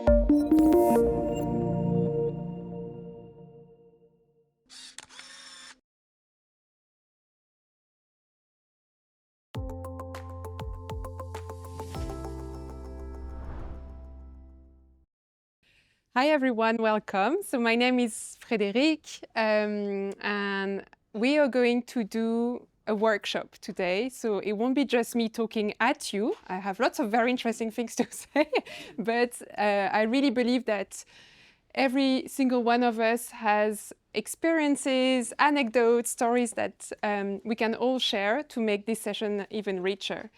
Hi everyone, welcome. So my name is Frédérique and we are going to do a workshop today. So it won't be just me talking at you. I have lots of very interesting things to say, but I really believe that every single one of us has experiences, anecdotes, stories that we can all share to make this session even richer.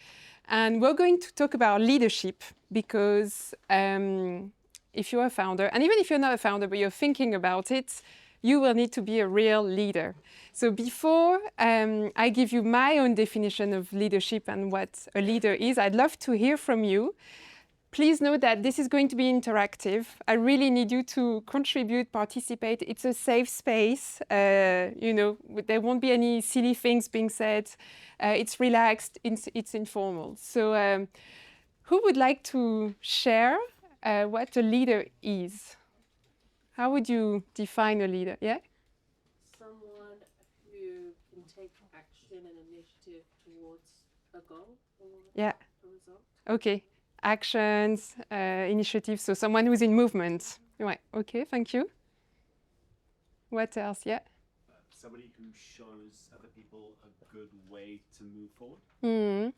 And we're going to talk about leadership because if you're a founder, and even if you're not a founder, but you're thinking about it, you will need to be a real leader. So before I give you my own definition of leadership and what a leader is, I'd love to hear from you. Please know that this is going to be interactive. I really need you to contribute, participate. It's a safe space. There won't be any silly things being said. It's relaxed, it's informal. So who would like to share what a leader is? How would you define a leader? Yeah? Someone who can take action and initiative towards a goal or Yeah. a result. Okay. Actions, initiatives, so someone who's in movement. Right. Okay, thank you. What else? Yeah? Somebody who shows other people a good way to move forward.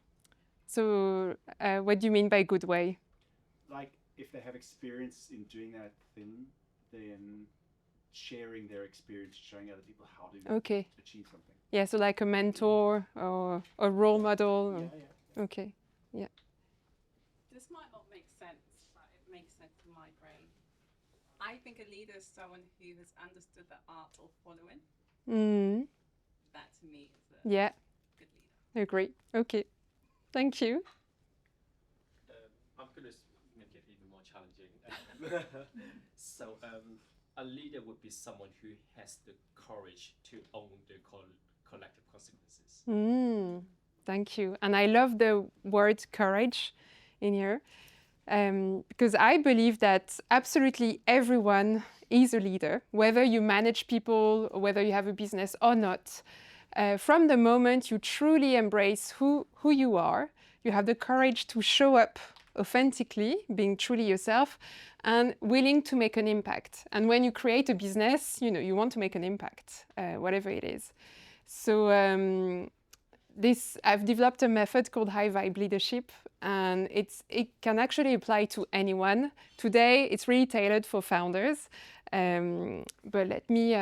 So what do you mean by good way? Like if they have experience in doing that thing, then sharing their experience, showing other people how to achieve something. Yeah, so like a mentor or a role model. Yeah. Okay, yeah. This might not make sense, but it makes sense in my brain. I think a leader is someone who has understood the art of following. That to me is a good leader. Agree. Okay, thank you. I'm going to make it even more challenging. So a leader would be someone who has the courage to own the collective consequences. Thank you. And I love the word courage in here because I believe that absolutely everyone is a leader, whether you manage people, or whether you have a business or not. From the moment you truly embrace who you are, you have the courage to show up authentically, being truly yourself, and willing to make an impact. And when you create a business, you want to make an impact, whatever it is. So I've developed a method called high vibe leadership, and it can actually apply to anyone. Today, it's really tailored for founders. But let me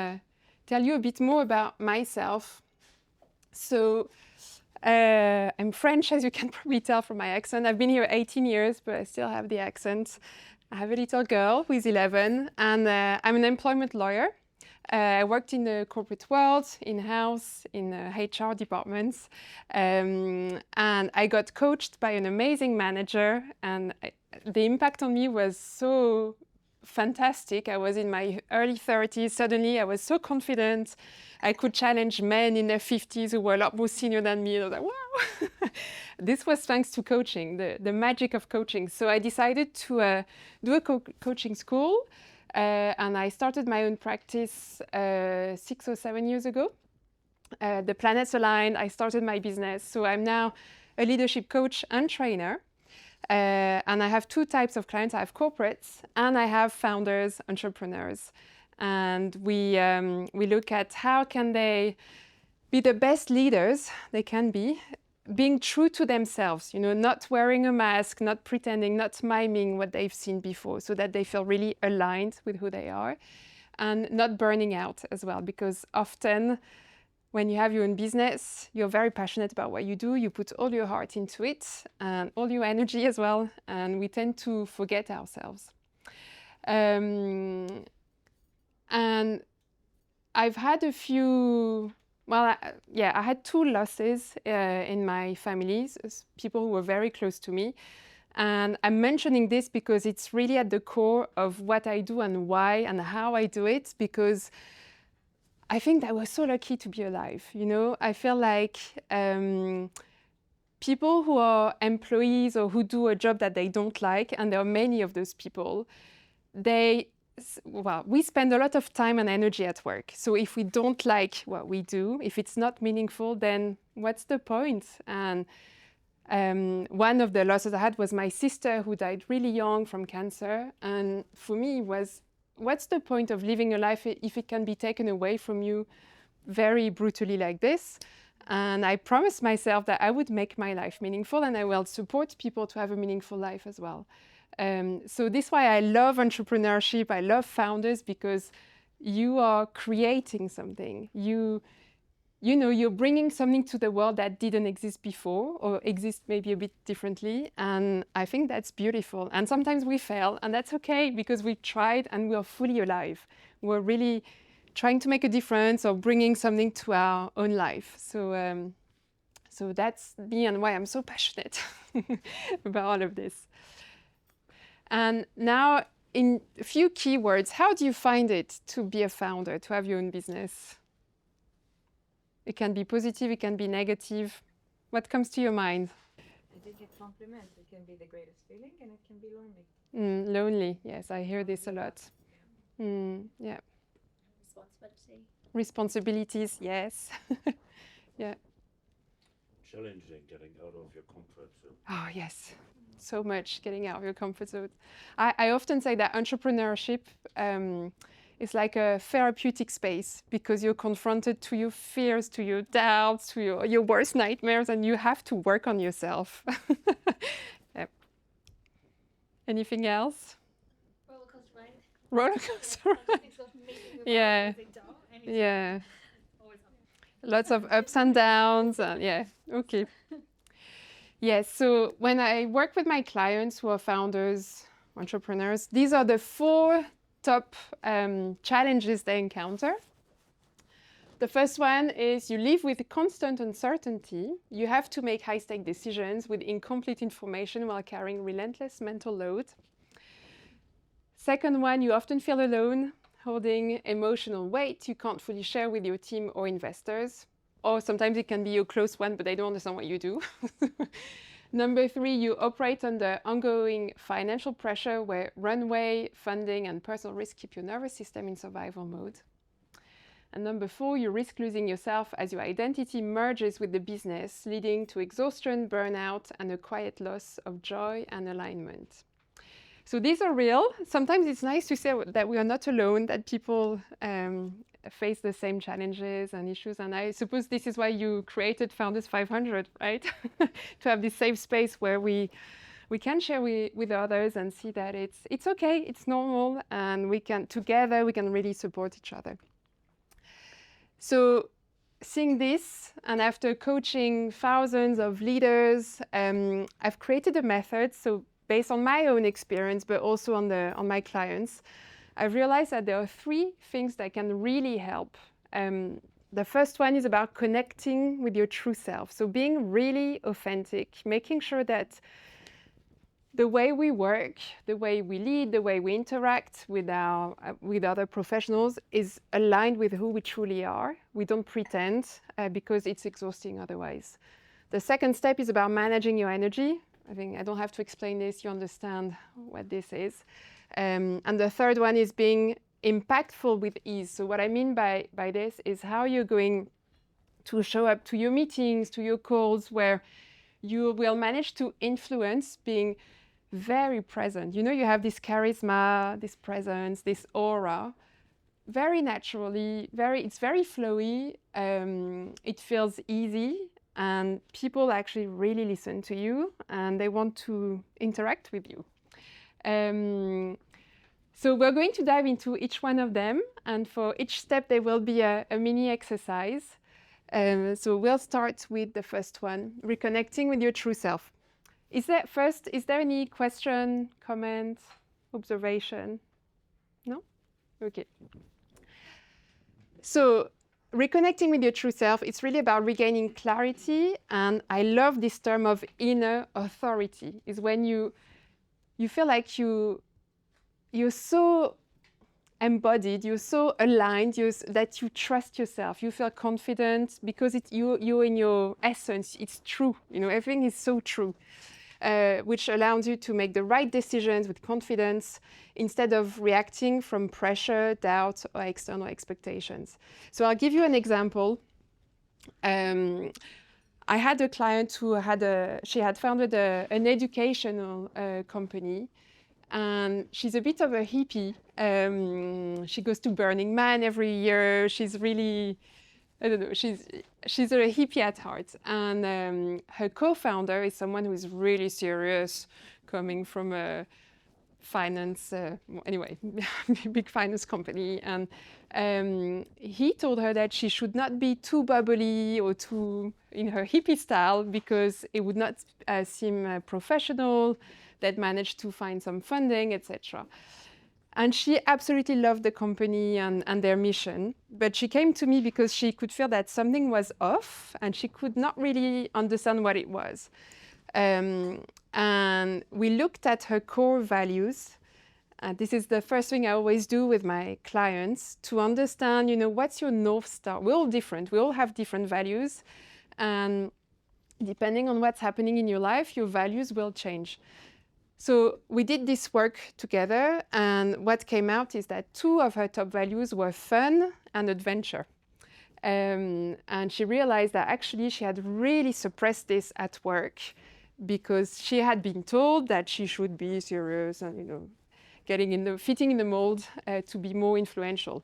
tell you a bit more about myself. So I'm French, as you can probably tell from my accent. I've been here 18 years, but I still have the accent. I have a little girl who is 11, and I'm an employment lawyer. I worked in the corporate world, in-house, in HR departments, and I got coached by an amazing manager, and the impact on me was so fantastic. I was in my early 30s. Suddenly, I was so confident. I could challenge men in their 50s who were a lot more senior than me. I was like, wow! This was thanks to coaching, the magic of coaching. So I decided to do a coaching school. And I started my own practice 6 or 7 years ago. The planets aligned, I started my business. So I'm now a leadership coach and trainer. And I have two types of clients. I have corporates and I have founders, entrepreneurs. And we look at how can they be the best leaders they can be, being true to themselves, not wearing a mask, not pretending, not miming what they've seen before, so that they feel really aligned with who they are, and not burning out as well, because often when you have your own business, you're very passionate about what you do, you put all your heart into it, and all your energy as well, and we tend to forget ourselves. And I've had a few... I had 2 losses in my family, people who were very close to me. And I'm mentioning this because it's really at the core of what I do and why and how I do it, because I think that we're so lucky to be alive. I feel like people who are employees or who do a job that they don't like, and there are many of those people, we spend a lot of time and energy at work. So if we don't like what we do, if it's not meaningful, then what's the point? And one of the losses I had was my sister, who died really young from cancer. And for me, what's the point of living a life if it can be taken away from you very brutally like this? And I promised myself that I would make my life meaningful, and I will support people to have a meaningful life as well. So this is why I love entrepreneurship. I love founders, because you are creating something. You're bringing something to the world that didn't exist before, or exist maybe a bit differently. And I think that's beautiful. And sometimes we fail, and that's okay, because we tried and we are fully alive. We're really trying to make a difference or bringing something to our own life. So that's me and why I'm so passionate about all of this. And now, in a few keywords, how do you find it to be a founder, to have your own business? It can be positive, it can be negative. What comes to your mind? I think it complements. It can be the greatest feeling, and it can be lonely. Lonely, yes, I hear this a lot. Yeah. Responsibilities, yes. Yeah. Challenging, getting out of your comfort zone. Oh, yes. So much getting out of your comfort zone. I often say that entrepreneurship is like a therapeutic space, because you're confronted to your fears, to your doubts, to your worst nightmares, and you have to work on yourself. Yep. Anything else? Rollercoaster ride. Roller coaster. Yeah. Yeah. Lots of ups and downs. Yeah. Okay. Yes. So when I work with my clients who are founders, entrepreneurs, these are the 4 top challenges they encounter. The first one is you live with constant uncertainty. You have to make high-stake decisions with incomplete information while carrying relentless mental load. Second one, you often feel alone, holding emotional weight you can't fully share with your team or investors. Or sometimes it can be your close one, but they don't understand what you do. Number 3, you operate under ongoing financial pressure, where runway, funding, and personal risk keep your nervous system in survival mode. And number 4, you risk losing yourself as your identity merges with the business, leading to exhaustion, burnout, and a quiet loss of joy and alignment. So these are real. Sometimes it's nice to say that we are not alone, that people face the same challenges and issues. And I suppose this is why you created Founders 500, right? To have this safe space where we can share with others and see that it's okay, it's normal, and together we can really support each other. So seeing this, and after coaching thousands of leaders, I've created a method. So based on my own experience, but also on my clients, I've realized that there are 3 things that can really help. The first one is about connecting with your true self. So being really authentic, making sure that the way we work, the way we lead, the way we interact with other professionals is aligned with who we truly are. We don't pretend, because it's exhausting otherwise. The second step is about managing your energy. I think I don't have to explain this, you understand what this is. And the third one is being impactful with ease. So what I mean by this is how you're going to show up to your meetings, to your calls, where you will manage to influence, being very present. You have this charisma, this presence, this aura, very naturally, it's very flowy, it feels easy, and people actually really listen to you, and they want to interact with you. So we're going to dive into each one of them, and for each step there will be a mini exercise. So we'll start with the first one, reconnecting with your true self. Is there any question, comment, observation? No? Okay. So reconnecting with your true self, it's really about regaining clarity, and I love this term of inner authority. Is when you feel like you're so embodied, you're so aligned, that you trust yourself. You feel confident because you're in your essence. It's true. Everything is so true. which allows you to make the right decisions with confidence instead of reacting from pressure, doubt, or external expectations. So I'll give you an example. I had a client who she had founded an educational company, and she's a bit of a hippie. She goes to Burning Man every year. She's really, I don't know, she's a hippie at heart. And her co-founder is someone who is really serious, coming from a finance, anyway, big finance company. And he told her that she should not be too bubbly or too in her hippie style, because it would not seem professional, that managed to find some funding, etc. And she absolutely loved the company and their mission. But she came to me because she could feel that something was off and she could not really understand what it was. And we looked at her core values. This is the first thing I always do with my clients, to understand, what's your North Star? We're all different. We all have different values. And depending on what's happening in your life, your values will change. So we did this work together, and what came out is that 2 of her top values were fun and adventure. And she realized that actually she had really suppressed this at work, because she had been told that she should be serious and, fitting in the mold to be more influential.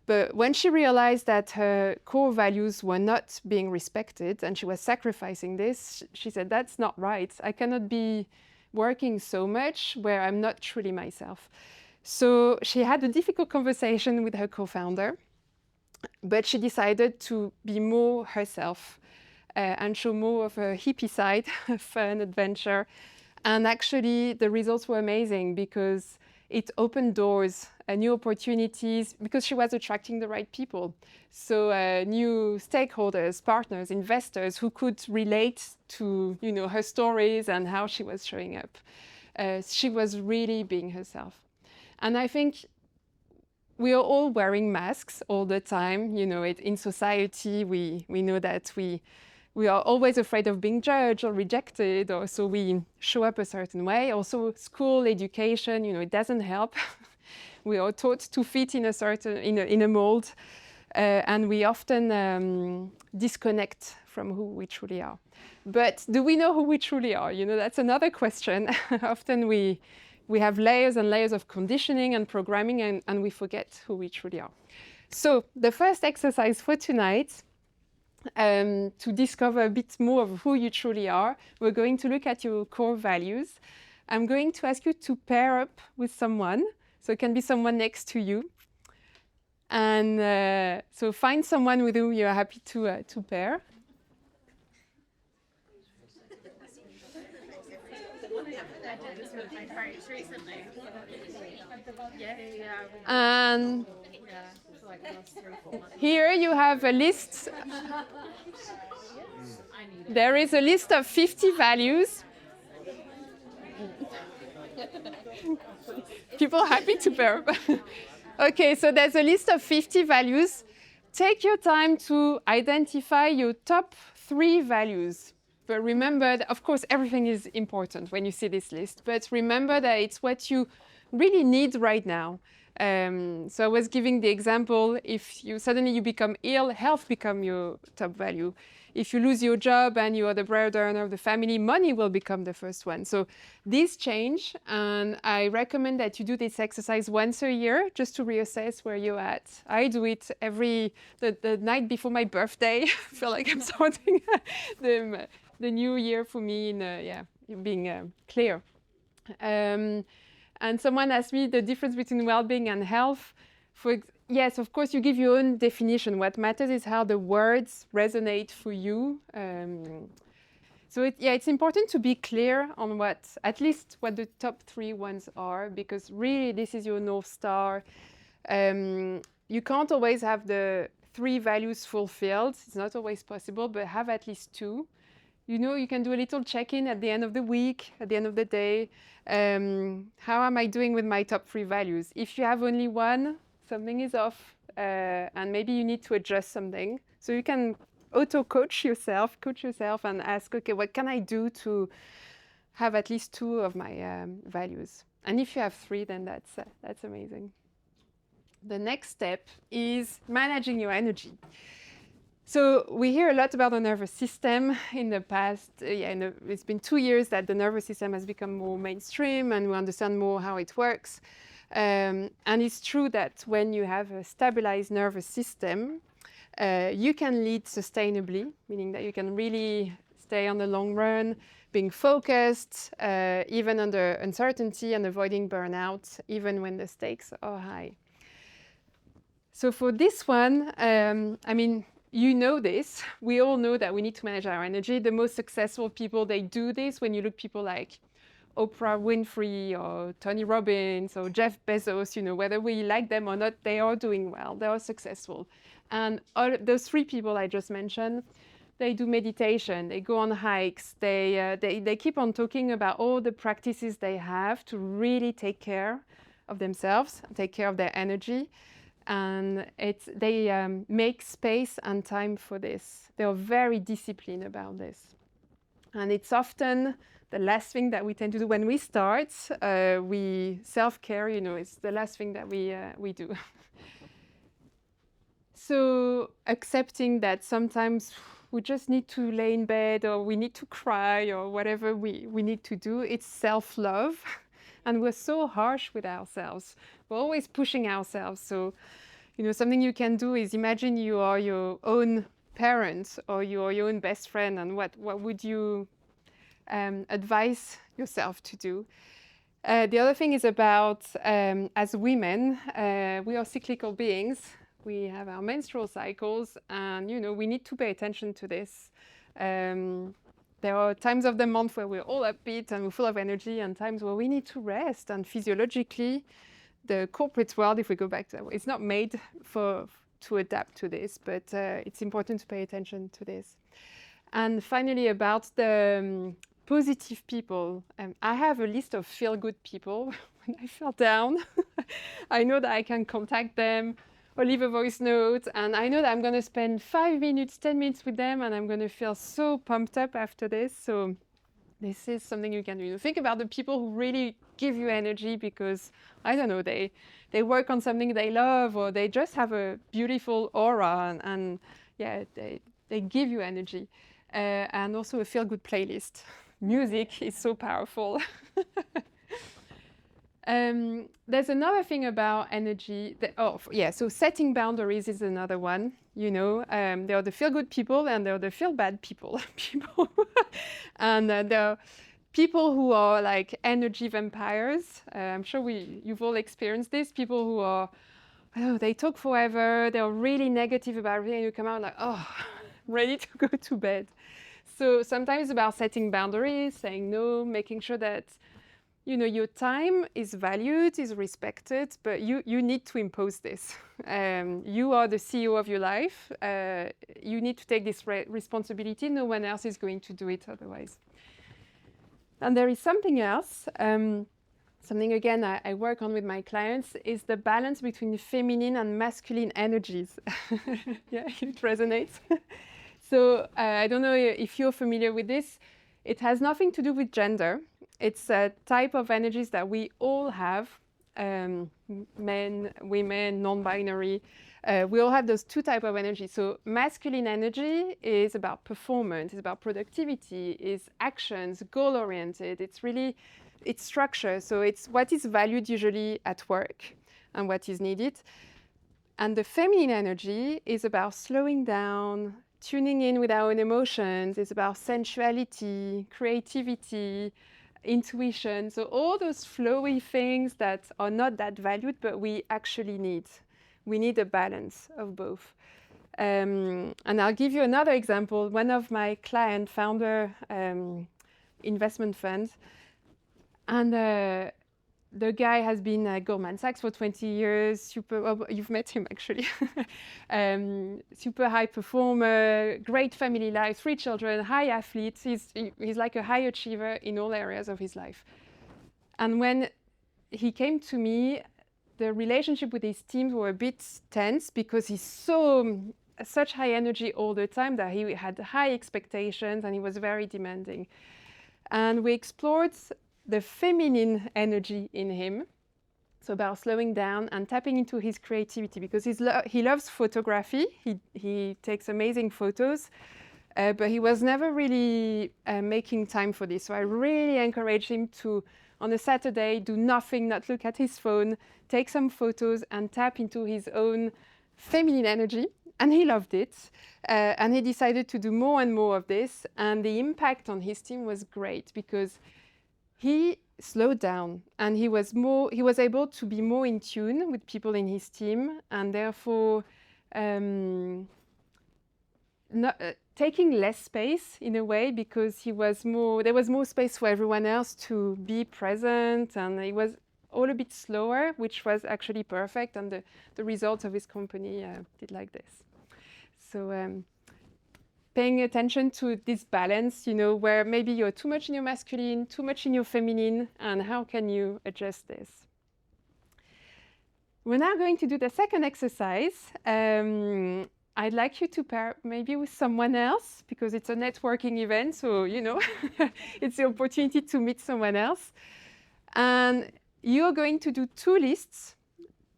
But when she realized that her core values were not being respected and she was sacrificing this, she said, that's not right. I cannot be working so much where I'm not truly myself. So she had a difficult conversation with her co-founder, but she decided to be more herself and show more of a hippie side, fun, adventure. And actually, the results were amazing, because it opened doors, new opportunities, because she was attracting the right people. So new stakeholders, partners, investors who could relate to her stories and how she was showing up. She was really being herself. And I think we are all wearing masks all the time. In society, we know that we are always afraid of being judged or rejected, or so we show up a certain way. Also, school education, it doesn't help. We are taught to fit in a mold, and we often disconnect from who we truly are. But do we know who we truly are? That's another question. Often we have layers and layers of conditioning and programming, and we forget who we truly are. So the first exercise for tonight, to discover a bit more of who you truly are, we're going to look at your core values. I'm going to ask you to pair up with someone. So it can be someone next to you. And so find someone with whom you're happy to pair. And here you have a list. There is a list of 50 values. People happy to pair up. Okay, so there's a list of 50 values. Take your time to identify your top 3 values. But remember, that, of course, everything is important when you see this list. But remember that it's what you really need right now. So I was giving the example, if suddenly you become ill, health becomes your top value. If you lose your job and you are the breadwinner of the family, money will become the first one. So these change, and I recommend that you do this exercise once a year just to reassess where you're at. I do it the night before my birthday. I feel like I'm starting the new year for me in being clear. And someone asked me the difference between well-being and health. Yes, of course, you give your own definition. What matters is how the words resonate for you. So it's important to be clear on at least what the top 3 ones are, because really this is your North Star. You can't always have the 3 values fulfilled. It's not always possible, but have at least 2. You can do a little check-in at the end of the week, at the end of the day. How am I doing with my top 3 values? If you have only one, something is off, and maybe you need to adjust something. So you can coach yourself and ask, okay, what can I do to have at least 2 of my values. And if you have 3, then that's amazing. The next step is managing your energy. So we hear a lot about the nervous system in the past. It's been 2 years that the nervous system has become more mainstream and we understand more how it works. And it's true that when you have a stabilized nervous system, you can lead sustainably, meaning that you can really stay on the long run, being focused, even under uncertainty, and avoiding burnout, even when the stakes are high. So for this one, I mean, you know this. We all know that we need to manage our energy. The most successful people, they do this. When you look people like Oprah Winfrey or Tony Robbins or Jeff Bezos, you know, whether we like them or not, they are doing well, they are successful. And all those 3 people I just mentioned, they do meditation, they go on hikes, they keep on talking about all the practices they have to really take care of themselves, take care of their energy. And they make space and time for this. They are very disciplined about this. And it's often the last thing that we tend to do when we start. We self-care, you know, it's the last thing that we do. So accepting that sometimes we just need to lay in bed or we need to cry or whatever we need to do, it's self-love. And we're so harsh with ourselves. We're always pushing ourselves. So, you know, something you can do is imagine you are your own parent or you are your own best friend, and what would you advise yourself to do? The other thing is about, as women, we are cyclical beings. We have our menstrual cycles, and, you know, we need to pay attention to this. There are times of the month where we're all upbeat and we're full of energy, and times where we need to rest. And physiologically, the corporate world, if we go back to that, it's not made to adapt to this, but it's important to pay attention to this. And finally, about the positive people, I have a list of feel-good people. When I feel down, I know that I can contact them or leave a voice note, and I know that I'm going to spend 5 minutes, 10 minutes with them, and I'm going to feel so pumped up after this. So this is something you can do. Think about the people who really give you energy because, I don't know, they work on something they love, or they just have a beautiful aura, and yeah, they give you energy. And also a feel-good playlist. Music is so powerful. There's another thing about energy. So setting boundaries is another one. You know, there are the feel-good people and there are the feel-bad people. And there are people who are like energy vampires. I'm sure you've all experienced this. People who are, they talk forever. They're really negative about everything. You come out like, ready to go to bed. So sometimes it's about setting boundaries, saying no, making sure that, you know, your time is valued, is respected, but you need to impose this. You are the CEO of your life. You need to take this responsibility. No one else is going to do it otherwise. And there is something else, something again I work on with my clients, is the balance between feminine and masculine energies. Yeah, it resonates. So I don't know if you're familiar with this. It has nothing to do with gender. It's a type of energies that we all have, men, women, non-binary. We all have those 2 types of energy. So masculine energy is about performance, it's about productivity, is actions, goal-oriented. It's structure. So it's what is valued usually at work and what is needed. And the feminine energy is about slowing down, tuning in with our own emotions. It's about sensuality, creativity, intuition. So all those flowy things that are not that valued, but we actually need. We need a balance of both. And I'll give you another example. One of my client founder investment funds, and the guy has been at Goldman Sachs for 20 years, you've met him actually, super high performer, great family life, 3 children, high athlete. He's like a high achiever in all areas of his life. And when he came to me, the relationship with his teams were a bit tense because he's such high energy all the time that he had high expectations and he was very demanding. And we explored the feminine energy in him. So about slowing down and tapping into his creativity, because he loves photography. He takes amazing photos, but he was never really making time for this. So I really encouraged him to, on a Saturday, do nothing, not look at his phone, take some photos and tap into his own feminine energy. And he loved it. And he decided to do more and more of this. And the impact on his team was great because he slowed down and he was able to be more in tune with people in his team, and therefore taking less space in a way, because there was more space for everyone else to be present, and it was all a bit slower, which was actually perfect, and the results of his company did like this. So paying attention to this balance, where maybe you're too much in your masculine, too much in your feminine, and how can you adjust this? We're now going to do the second exercise. I'd like you to pair maybe with someone else, because it's a networking event, so, it's the opportunity to meet someone else. And you're going to do 2 lists,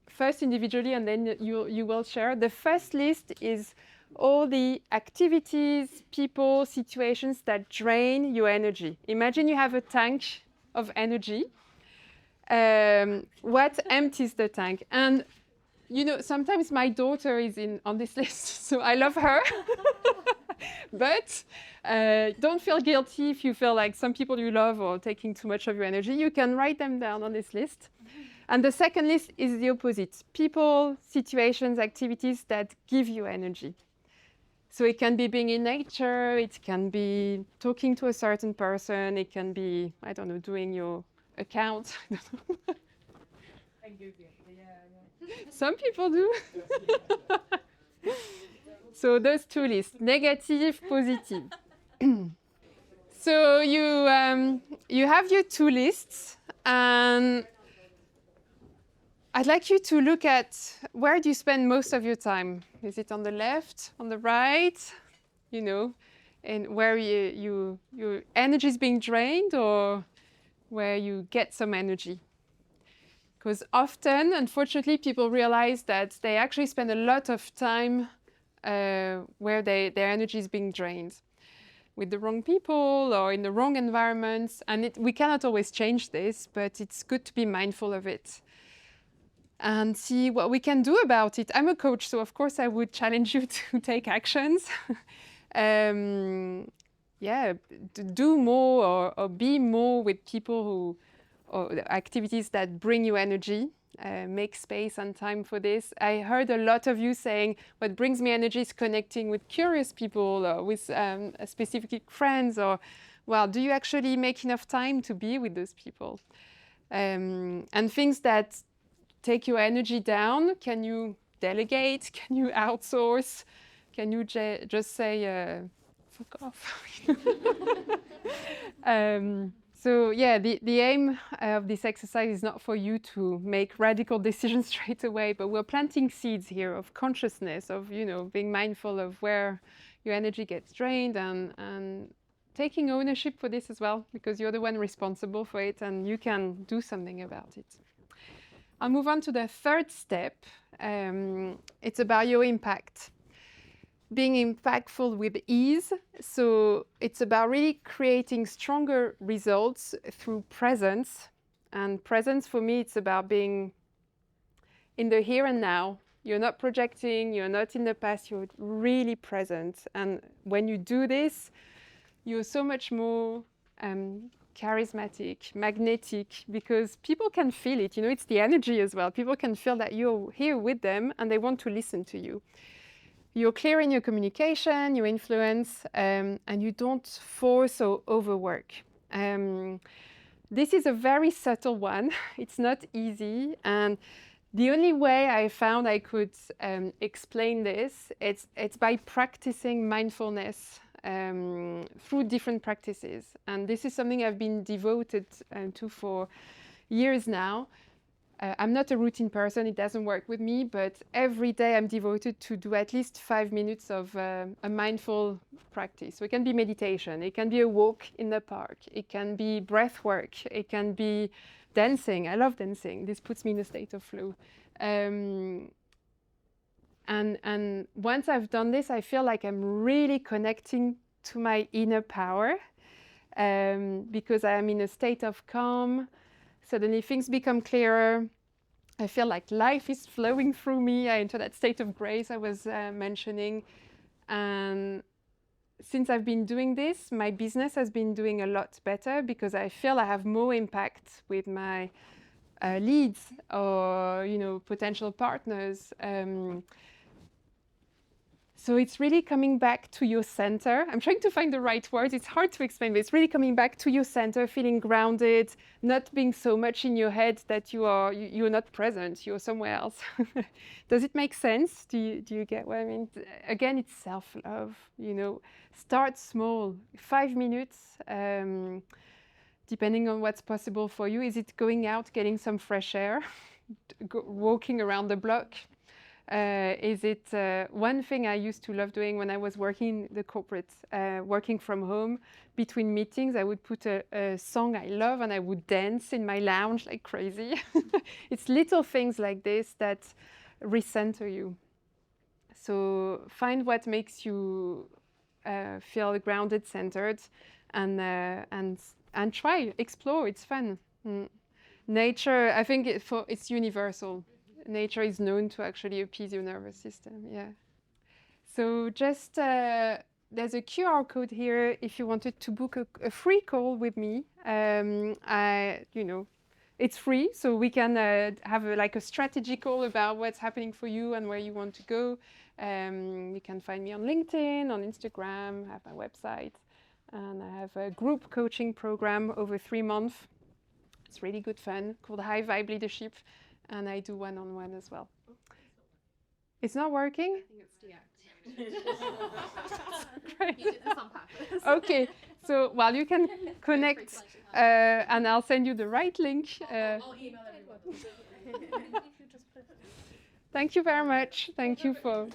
first individually, and then you will share. The first list is all the activities, people, situations that drain your energy. Imagine you have a tank of energy. What empties the tank? And sometimes my daughter is on this list, so I love her. But don't feel guilty if you feel like some people you love are taking too much of your energy. You can write them down on this list. And the second list is the opposite. People, situations, activities that give you energy. So it can be being in nature, it can be talking to a certain person, it can be, I don't know, doing your account. Some people do. So those 2 lists, negative, positive. So you have your 2 lists, and I'd like you to look at where do you spend most of your time? Is it on the left, on the right, and where your energy is being drained, or where you get some energy? Because often, unfortunately, people realize that they actually spend a lot of time where their energy is being drained with the wrong people or in the wrong environments. And we cannot always change this, but it's good to be mindful of it and see what we can do about it. I'm a coach, so of course I would challenge you to take actions. To do more or be more with people or activities that bring you energy. Make space and time for this. I heard a lot of you saying what brings me energy is connecting with curious people or with specific friends, or, well, do you actually make enough time to be with those people? And things that take your energy down, can you delegate? Can you outsource? Can you just say, fuck off? So yeah, the aim of this exercise is not for you to make radical decisions straight away, but we're planting seeds here of consciousness, of being mindful of where your energy gets drained, and taking ownership for this as well, because you're the one responsible for it and you can do something about it. I'll move on to the third step. It's about your impact. Being impactful with ease. So it's about really creating stronger results through presence. And presence for me, it's about being in the here and now. You're not projecting, you're not in the past, you're really present. And when you do this, you're so much more charismatic, magnetic, because people can feel it. It's the energy as well. People can feel that you're here with them and they want to listen to you. You're clear in your communication, your influence, and you don't force or overwork. This is a very subtle one. It's not easy. And the only way I found I could explain this, it's by practicing mindfulness through different practices. And this is something I've been devoted to for years now. I'm not a routine person, it doesn't work with me, but every day I'm devoted to do at least 5 minutes of a mindful practice. So it can be meditation, it can be a walk in the park, it can be breath work, it can be dancing. I love dancing. This puts me in a state of flow. And once I've done this, I feel like I'm really connecting to my inner power because I am in a state of calm. Suddenly things become clearer. I feel like life is flowing through me. I enter that state of grace I was mentioning. And since I've been doing this, my business has been doing a lot better because I feel I have more impact with my leads or, you know, potential partners. So it's really coming back to your center. I'm trying to find the right words. It's hard to explain, but it's really coming back to your center, feeling grounded, not being so much in your head that you're not present, you're somewhere else. Does it make sense? Do you get what I mean? Again, it's self-love, you know. Start small, 5 minutes, depending on what's possible for you. Is it going out, getting some fresh air, walking around the block? Is it one thing I used to love doing when I was working the corporate, working from home between meetings, I would put a song I love and I would dance in my lounge like crazy. It's little things like this that recenter you. So find what makes you feel grounded, centered, and try, explore. It's fun. Nature, I think it's universal. Nature is known to actually appease your nervous system, yeah. So just, there's a QR code here if you wanted to book a free call with me. You know, it's free, so we can have like a strategy call about what's happening for you and where you want to go. You can find me on LinkedIn, on Instagram, I have my website, and I have a group coaching program over 3 months. It's really good fun, called High Vibe Leadership. And I do one-on-one as well. It's not working? I think it's deactivated. Great. You did this on purpose. Okay, so well, you can connect, and I'll send you the right link. I'll email everyone. Thank you very much. Thank you for.